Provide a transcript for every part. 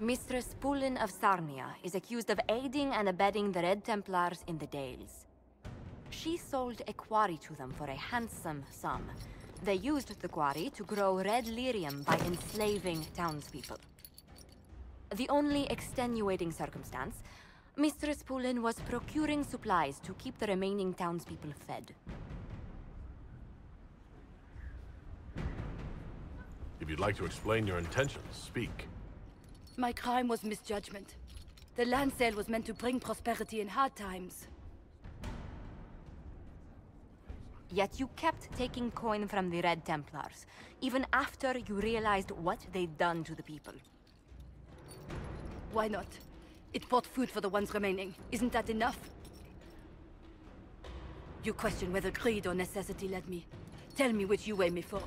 Mistress Pulin of Sarnia is accused of aiding and abetting the Red Templars in the Dales. She sold a quarry to them for a handsome sum. They used the quarry to grow red lyrium by enslaving townspeople. The only extenuating circumstance, Mistress Pulin was procuring supplies to keep the remaining townspeople fed. If you'd like to explain your intentions, speak. My crime was misjudgment. The land sale was meant to bring prosperity in hard times. Yet you kept taking coin from the Red Templars, even after you realized what they'd done to the people. Why not? It bought food for the ones remaining. Isn't that enough? You question whether greed or necessity led me. Tell me which you weigh me for.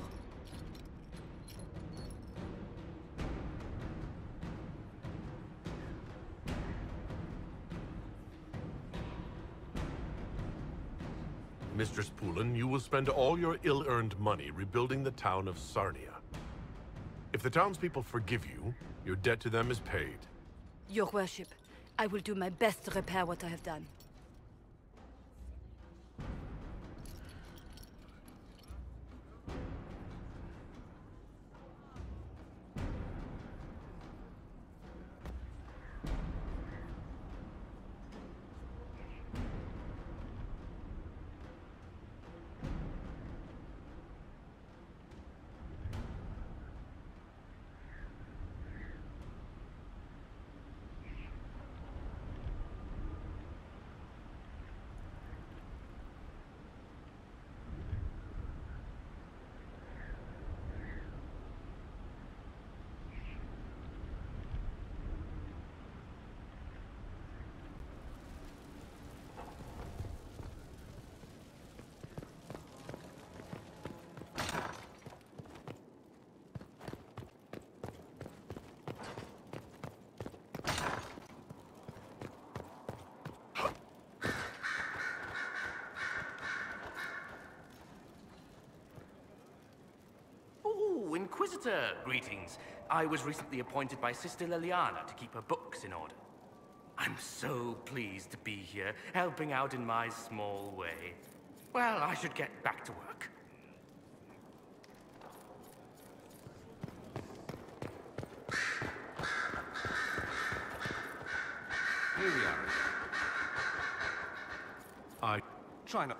Mistress Pulin, you will spend all your ill-earned money rebuilding the town of Sarnia. If the townspeople forgive you, your debt to them is paid. Your worship, I will do my best to repair what I have done. Inquisitor, greetings. I was recently appointed by Sister Liliana to keep her books in order. I'm so pleased to be here, helping out in my small way. Well, I should get back to work. Here we are. I Try not...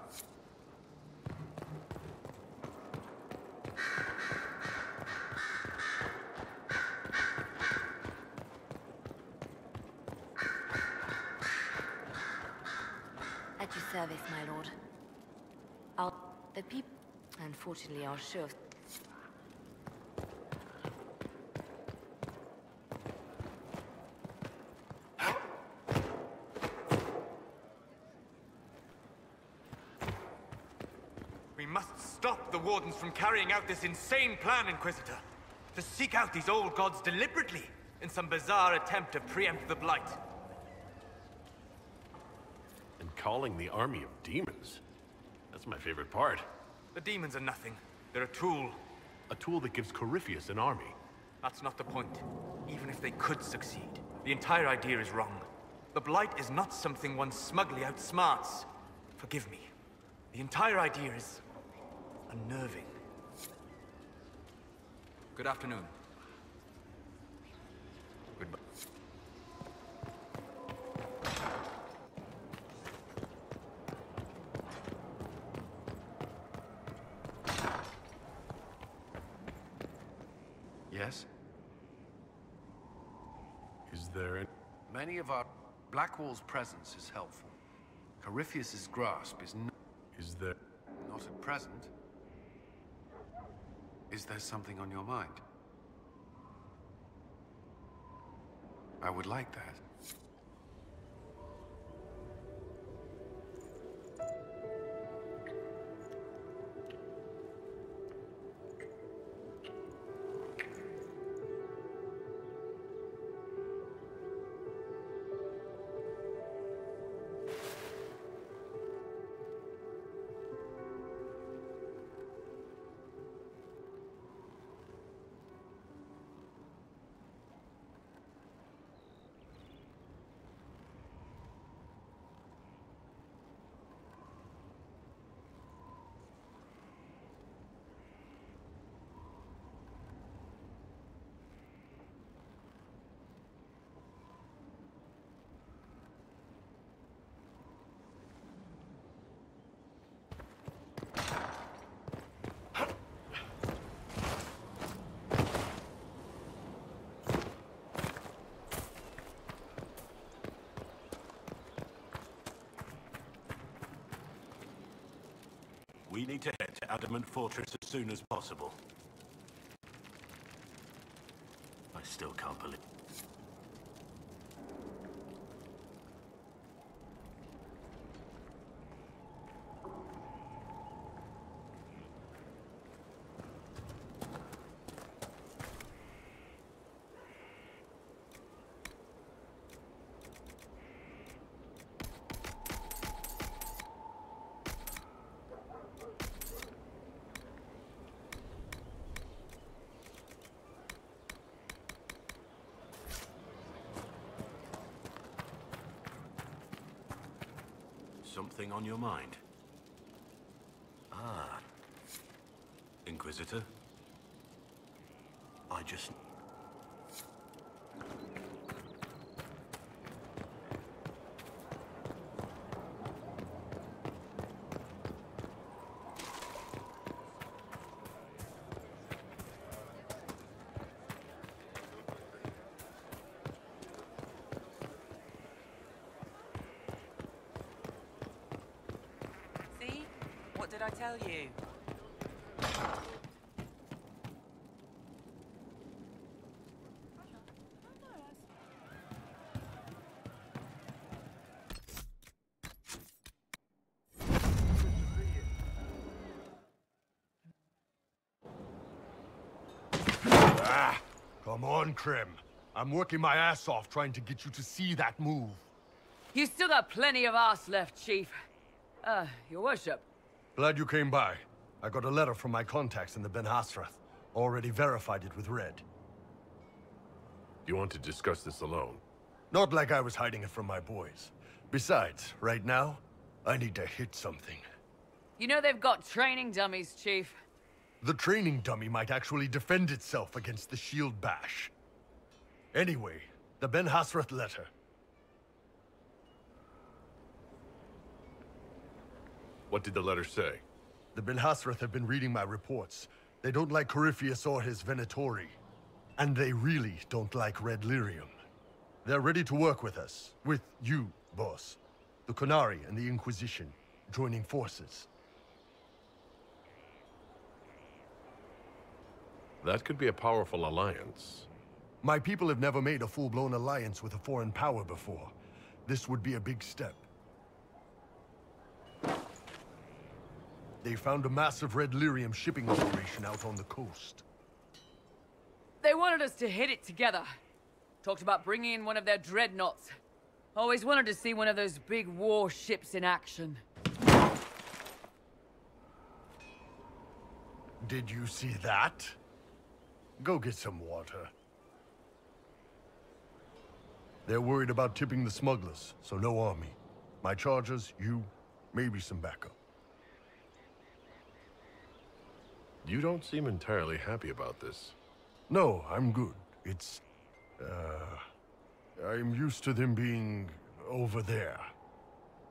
At your service, my lord. The people... Unfortunately, are sure... We must stop the Wardens from carrying out this insane plan, Inquisitor. To seek out these old gods deliberately in some bizarre attempt to preempt the Blight. and calling the army of demons. That's my favorite part. The demons are nothing. They're a tool. A tool that gives Corypheus an army. That's not the point. Even if they could succeed, the entire idea is wrong. The Blight is not something one smugly outsmarts. Forgive me. The entire idea is... unnerving. Good afternoon. Goodbye. Yes? Is there any... Many of our... Blackwall's presence is helpful. Corypheus's grasp is Is there... not at present. Is there something on your mind? I would like that. We need to head to Adamant Fortress as soon as possible. I still can't believe... Something on your mind? Ah. Inquisitor? I just... See? What did I tell you? Come on, Krim. I'm working my ass off trying to get you to see that move. You still got plenty of arse left, Chief. Your worship. Glad you came by. I got a letter from my contacts in the Ben Hasrath. Already verified it with Red. You want to discuss this alone? Not like I was hiding it from my boys. Besides, right now, I need to hit something. You know they've got training dummies, Chief. The training dummy might actually defend itself against the shield bash. Anyway, the Ben Hasrath letter. What did the letter say? The Ben Hasrath have been reading my reports. They don't like Corypheus or his Venatori. And they really don't like Red Lyrium. They're ready to work with us. With you, boss. The Qunari and the Inquisition, joining forces. That could be a powerful alliance. My people have never made a full-blown alliance with a foreign power before. This would be a big step. They found a massive Red Lyrium shipping operation out on the coast. They wanted us to hit it together. Talked about bringing in one of their dreadnoughts. Always wanted to see one of those big war ships in action. Did you see that? Go get some water. They're worried about tipping the smugglers, so no army. My chargers, you, maybe some backup. You don't seem entirely happy about this. No, I'm good. It's... I'm used to them being over there.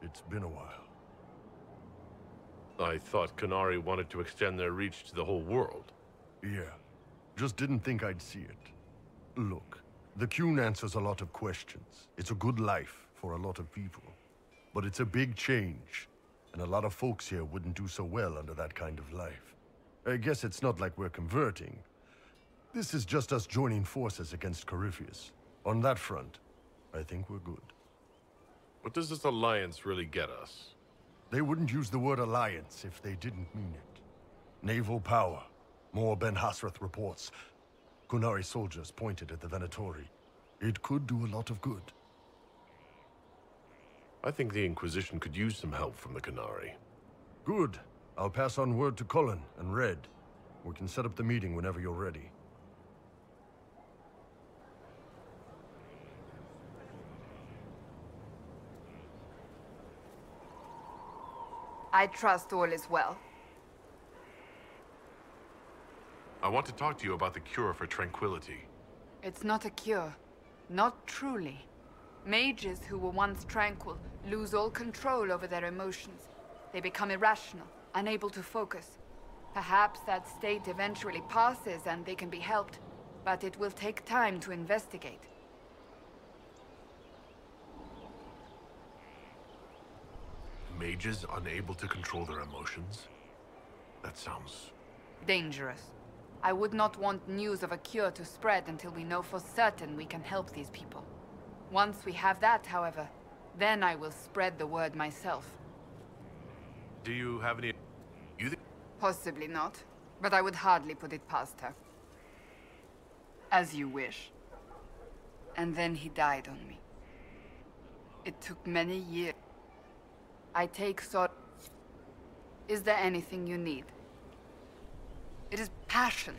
It's been a while. I thought Qunari wanted to extend their reach to the whole world. Yeah. Just didn't think I'd see it. Look, the Qun answers a lot of questions. It's a good life for a lot of people. But it's a big change, and a lot of folks here wouldn't do so well under that kind of life. I guess it's not like we're converting. This is just us joining forces against Corypheus. On that front, I think we're good. What does this alliance really get us? They wouldn't use the word alliance if they didn't mean it. Naval power. More Ben Hasrath reports. Qunari soldiers pointed at the Venatori. It could do a lot of good. I think the Inquisition could use some help from the Qunari. Good. I'll pass on word to Cullen and Red. We can set up the meeting whenever you're ready. I trust all is well. I want to talk to you about the cure for tranquility. It's not a cure. Not truly. Mages who were once tranquil lose all control over their emotions. They become irrational, unable to focus. Perhaps that state eventually passes and they can be helped, but it will take time to investigate. Mages unable to control their emotions? That sounds... dangerous. I would not want news of a cure to spread until we know for certain we can help these people. Once we have that, however, then I will spread the word myself. Do you have any... Possibly not, but I would hardly put it past her. As you wish. And then he died on me. It took many years. I take sort... Is there anything you need? It is passion.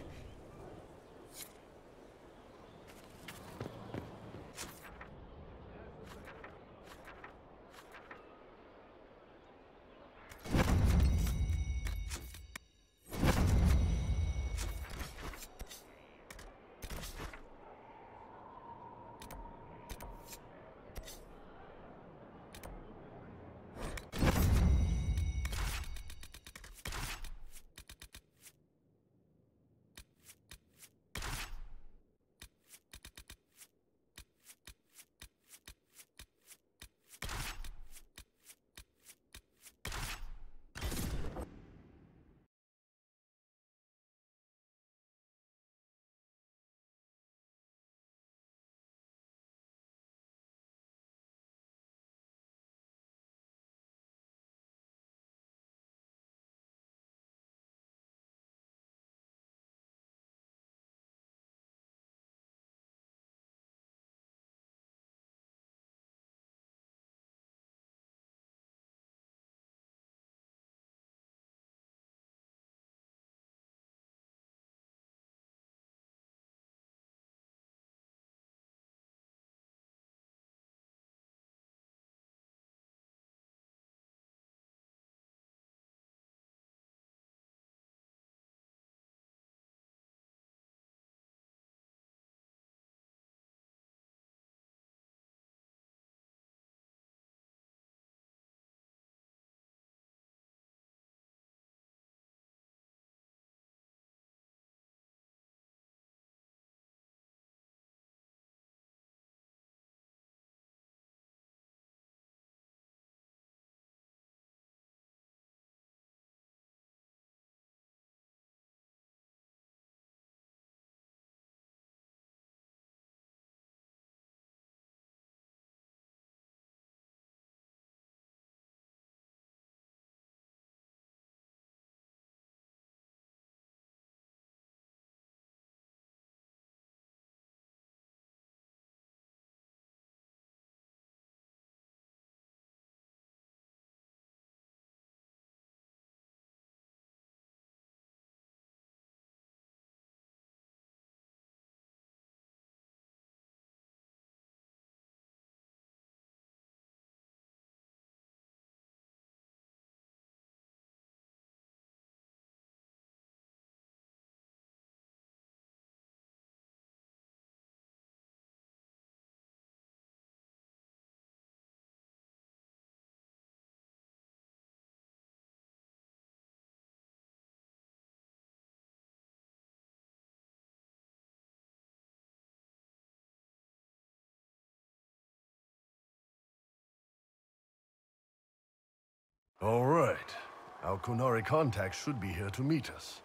All right. Our Kunari contact should be here to meet us.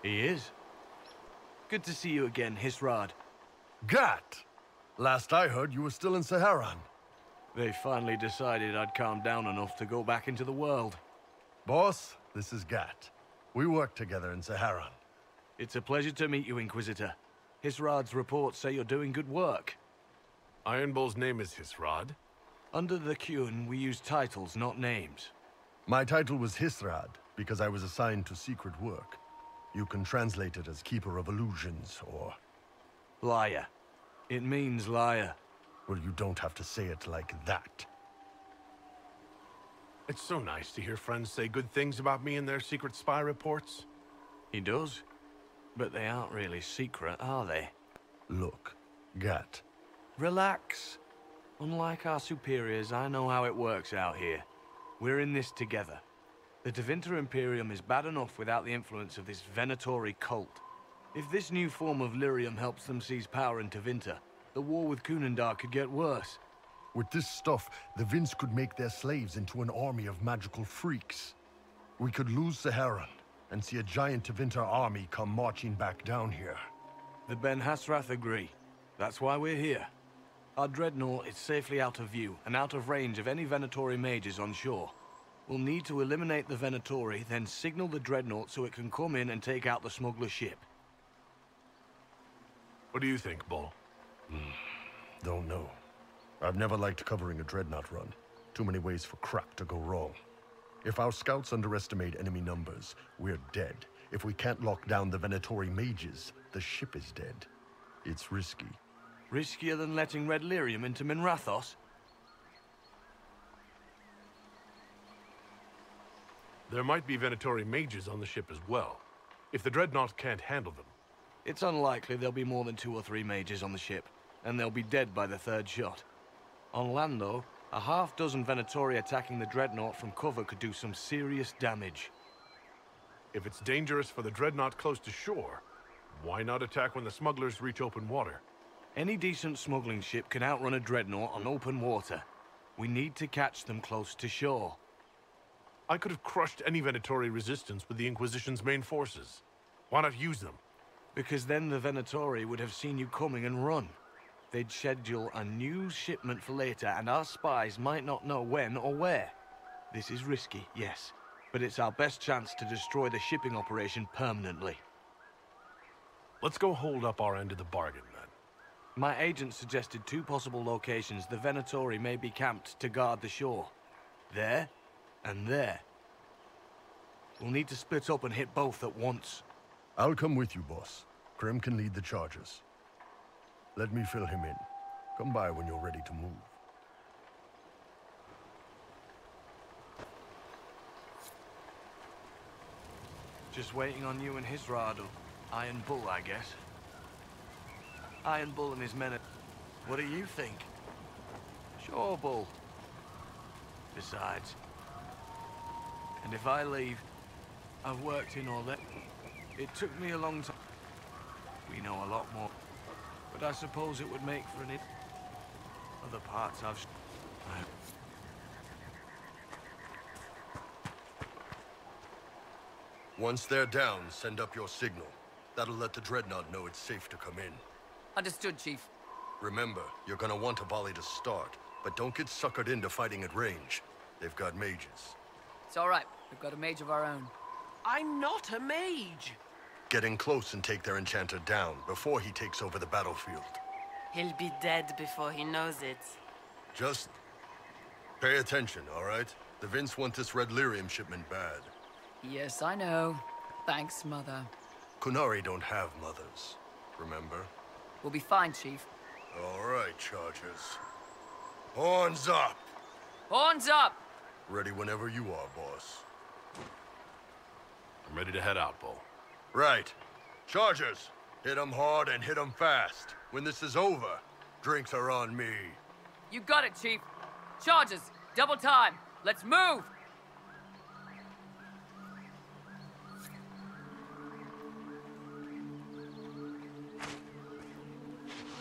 He is. Good to see you again, Hisrad. Gat! Last I heard, you were still in Saharan. They finally decided I'd calmed down enough to go back into the world. Boss, this is Gat. We work together in Saharan. It's a pleasure to meet you, Inquisitor. Hisrad's reports say you're doing good work. Iron Bull's name is Hisrad. Under the Qun, we use titles, not names. My title was Hisrad, because I was assigned to secret work. You can translate it as Keeper of Illusions, or... Liar. It means liar. Well, you don't have to say it like that. It's so nice to hear friends say good things about me in their secret spy reports. He does. But they aren't really secret, are they? Look, Gat. Relax. Unlike our superiors, I know how it works out here. We're in this together. The Tevinter Imperium is bad enough without the influence of this Venatori cult. If this new form of lyrium helps them seize power in Tevinter, the war with Kunandar could get worse. With this stuff, the Vince could make their slaves into an army of magical freaks. We could lose Saharan and see a giant Tevinter army come marching back down here. The Ben Hasrath agree. That's why we're here. Our dreadnought is safely out of view and out of range of any Venatori mages on shore. We'll need to eliminate the Venatori, then signal the dreadnought so it can come in and take out the smuggler ship. What do you think, Bull? Don't know. I've never liked covering a dreadnought run. Too many ways for crap to go wrong. If our scouts underestimate enemy numbers, we're dead. If we can't lock down the Venatori mages, the ship is dead. It's risky. Riskier than letting Red Lyrium into Minrathos? There might be Venatori mages on the ship as well, if the dreadnought can't handle them. It's unlikely there'll be more than 2 or 3 mages on the ship, and they'll be dead by the 3rd shot. On land, though, a half-dozen Venatori attacking the dreadnought from cover could do some serious damage. If it's dangerous for the dreadnought close to shore, why not attack when the smugglers reach open water? Any decent smuggling ship can outrun a dreadnought on open water. We need to catch them close to shore. I could have crushed any Venatori resistance with the Inquisition's main forces. Why not use them? Because then the Venatori would have seen you coming and run. They'd schedule a new shipment for later, and our spies might not know when or where. This is risky, yes, but it's our best chance to destroy the shipping operation permanently. Let's go hold up our end of the bargain, then. My agent suggested 2 possible locations the Venatori may be camped to guard the shore. There, and there. We'll need to split up and hit both at once. I'll come with you, boss. Krem can lead the charges. Let me fill him in. Come by when you're ready to move. Just waiting on you and his Rado. Iron Bull, I guess. Iron Bull and his men are... What do you think? Sure, Bull. Besides... And if I leave, I've worked in all that. It took me a long time. We know a lot more. But I suppose it would make for an... Other parts I've... Once they're down, send up your signal. That'll let the dreadnought know it's safe to come in. Understood, Chief. Remember, you're gonna want a volley to start, but don't get suckered into fighting at range. They've got mages. It's all right. We've got a mage of our own. I'm not a mage. Get in close and take their enchanter down before he takes over the battlefield. He'll be dead before he knows it. Just pay attention, all right? The Vince want this Red Lyrium shipment bad. Yes, I know. Thanks, Mother. Kunari don't have mothers, remember? We'll be fine, Chief. All right, Chargers. Horns up! Horns up! Ready whenever you are, boss. I'm ready to head out, Bull. Right. Chargers, hit 'em hard and hit 'em fast. When this is over, drinks are on me. You got it, Chief. Charges, double time. Let's move!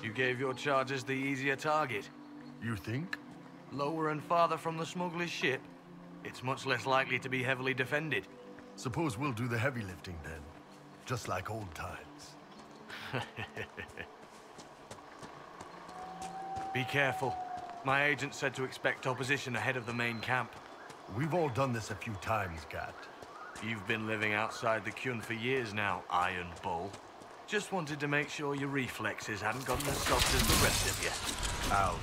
You gave your charges the easier target. You think? Lower and farther from the smuggler's ship, it's much less likely to be heavily defended. Suppose we'll do the heavy lifting then. Just like old times. Be careful. My agent said to expect opposition ahead of the main camp. We've all done this a few times, Gat. You've been living outside the Kyun for years now, Iron Bull. Just wanted to make sure your reflexes hadn't gotten as soft as the rest of you. Ouch.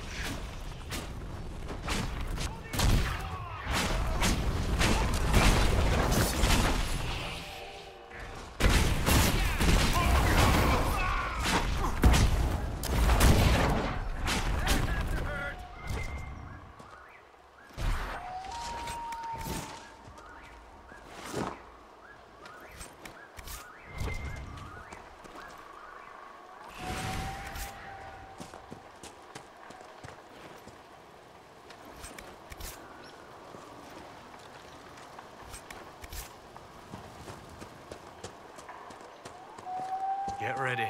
Get ready.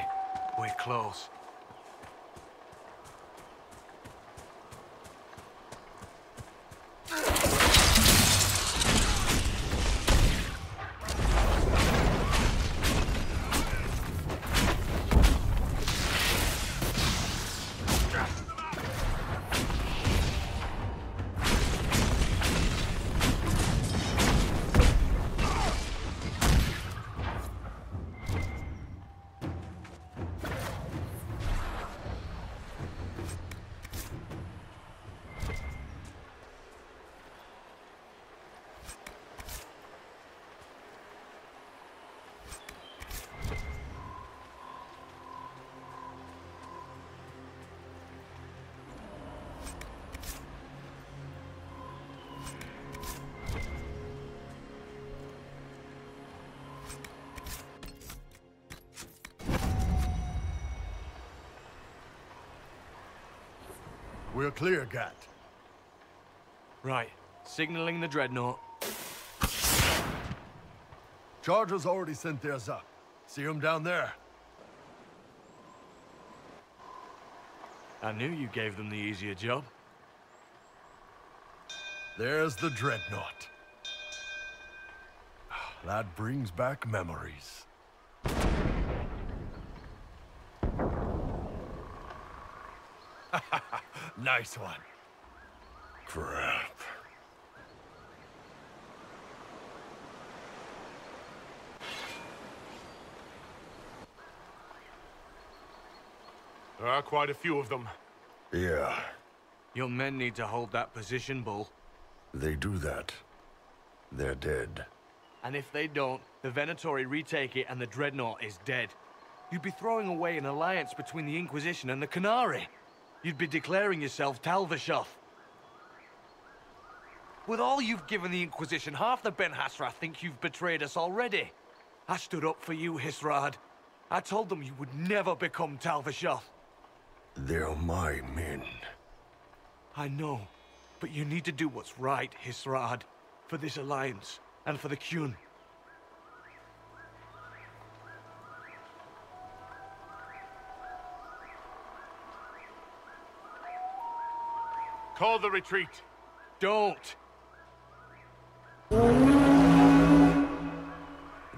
We're close. We're clear, Gat. Right. Signaling the dreadnought. Chargers already sent theirs up. See them down there? I knew you gave them the easier job. There's the dreadnought. That brings back memories. Nice one. Crap. There are quite a few of them. Yeah, Your men need to hold that position, Bull. they do that. They're dead. And if they don't, the Venatori retake it and the dreadnought is dead. You'd be throwing away an alliance between the Inquisition and the Canary. You'd be declaring yourself Talvashoth. With all you've given the Inquisition, half the Ben Hassrath think you've betrayed us already. I stood up for you, Hisrad. I told them you would never become Talvashoth. They're my men. I know, but you need to do what's right, Hisrad. For this alliance, and for the Qun. Call the retreat. Don't!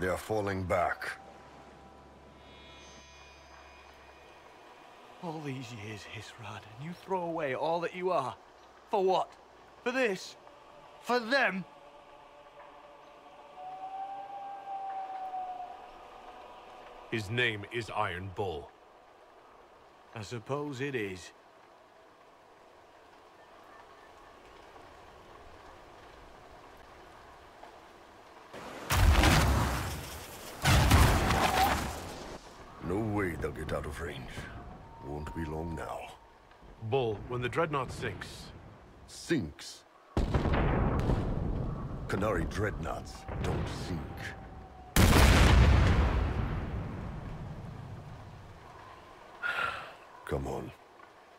They're falling back. All these years, Hisrad, and you throw away all that you are. For what? For this? For them? His name is Iron Bull. I suppose it is. No way they'll get out of range. Won't be long now. Bull, when the dreadnought sinks, Sinks. Canary dreadnoughts don't sink. Come on.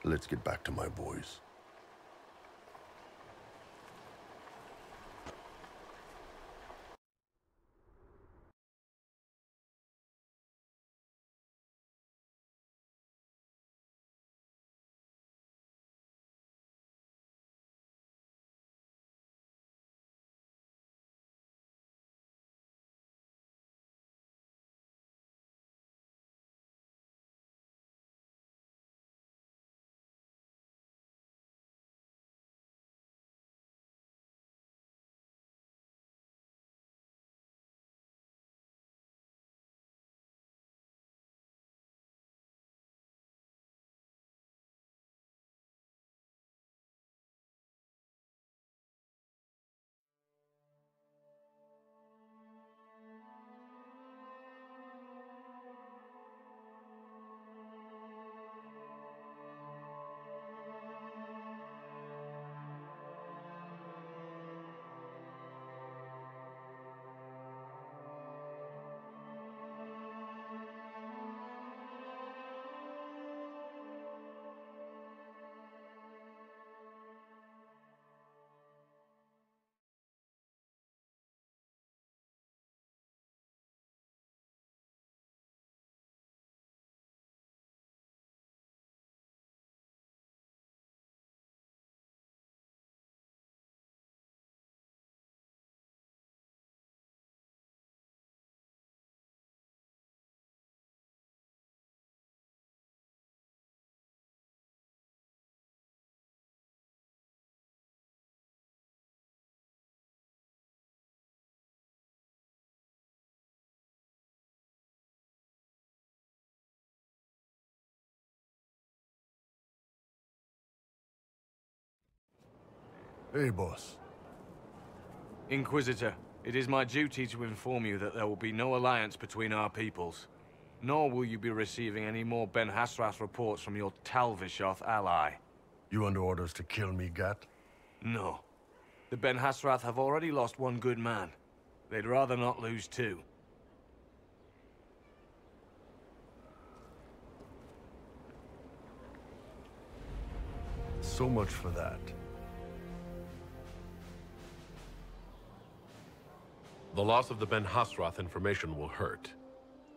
Let's get back to my boys. Hey, boss. Inquisitor, it is my duty to inform you that there will be no alliance between our peoples. Nor will you be receiving any more Ben Hassrath reports from your Talvashoth ally. You under orders to kill me, Gat? No. The Ben Hassrath have already lost one good man. They'd rather not lose two. So much for that. The loss of the Ben Hasrath information will hurt.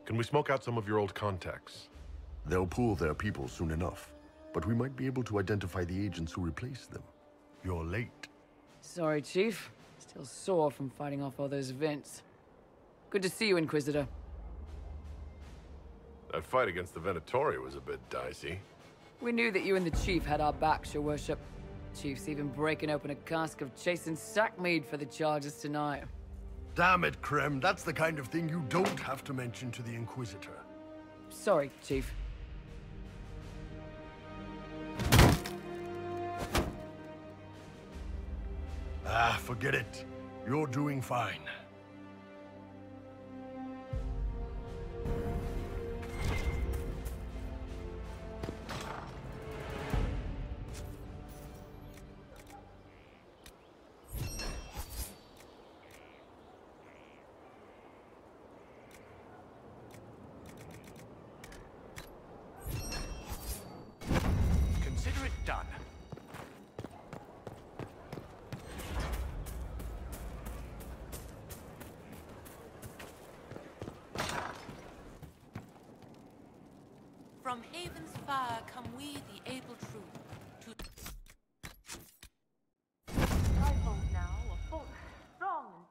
Can we smoke out some of your old contacts? They'll pool their people soon enough, but we might be able to identify the agents who replaced them. You're late. Sorry, Chief. Still sore from fighting off all those vents. Good to see you, Inquisitor. That fight against the Venatori was a bit dicey. We knew that you and the Chief had our backs, Your Worship. Chief's even breaking open a cask of chastened sack mead for the charges tonight. Damn it, Krem. That's the kind of thing you don't have to mention to the Inquisitor. Sorry, Chief. Ah, forget it. You're doing fine. Consider it done. From havens far come we, the able true, to stronghold now, a folk strong and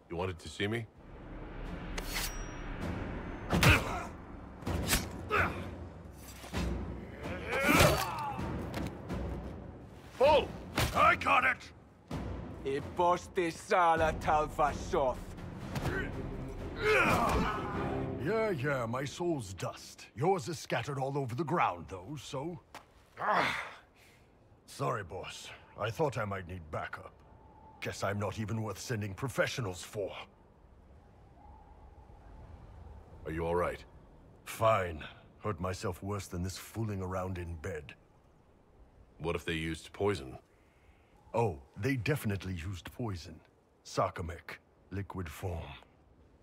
You wanted to see me? Bull! I got it! E posti sala talva soth. Yeah, my soul's dust. Yours is scattered all over the ground, though, so... Sorry, boss. I thought I might need backup. Guess I'm not even worth sending professionals for. Are you all right? Fine. Hurt myself worse than this fooling around in bed. What if they used poison? Oh, they definitely used poison. Sarcomec, liquid form.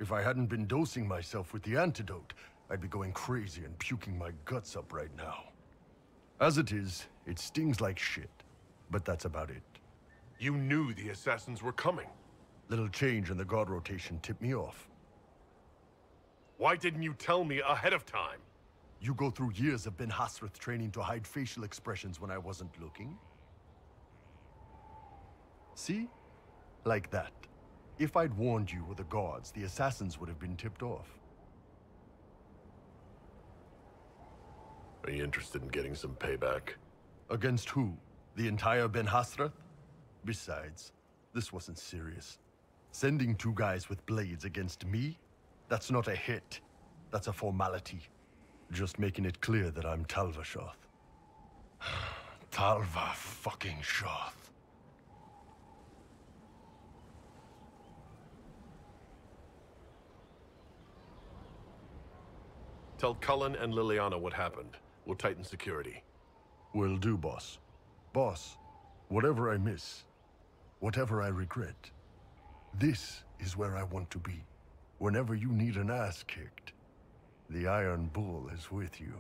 If I hadn't been dosing myself with the antidote, I'd be going crazy and puking my guts up right now. As it is, it stings like shit. But that's about it. You knew the assassins were coming. Little change in the guard rotation tipped me off. Why didn't you tell me ahead of time? You go through years of Ben Hasrath training to hide facial expressions when I wasn't looking. See? Like that. If I'd warned you or the guards, the assassins would have been tipped off. Are you interested in getting some payback? Against who? The entire Ben Hasrath? Besides, this wasn't serious. Sending two guys with blades against me? That's not a hit. That's a formality. Just making it clear that I'm Talva Shoth. Talva fucking Shoth. Tell Cullen and Liliana what happened. We'll tighten security. Will do, boss. Boss, whatever I miss, whatever I regret, this is where I want to be. Whenever you need an ass kicked, the Iron Bull is with you.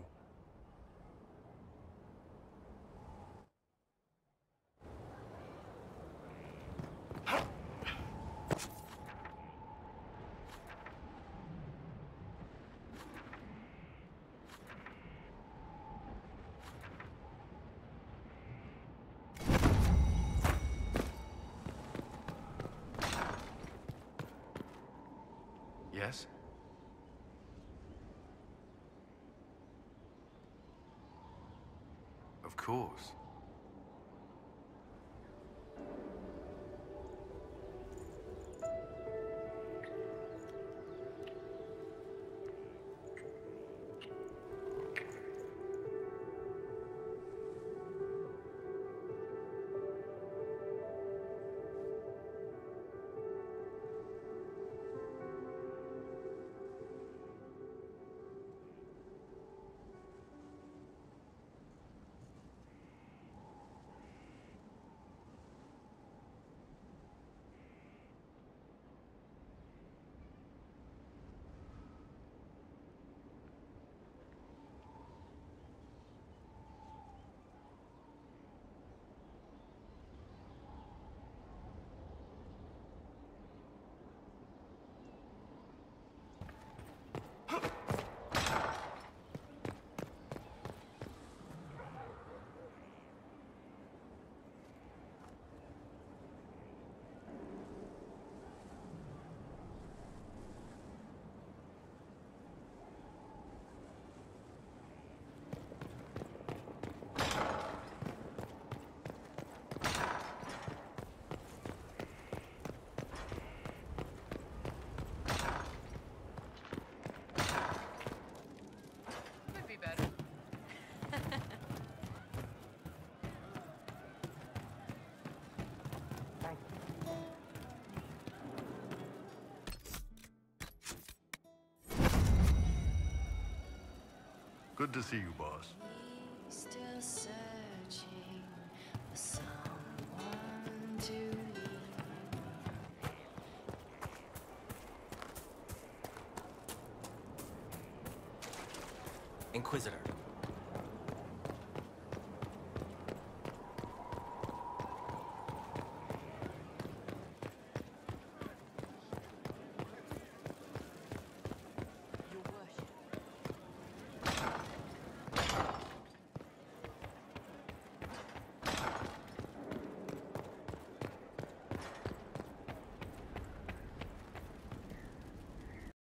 Yes? Of course. Good to see you, boss. Still searching for someone to leave. Inquisitor,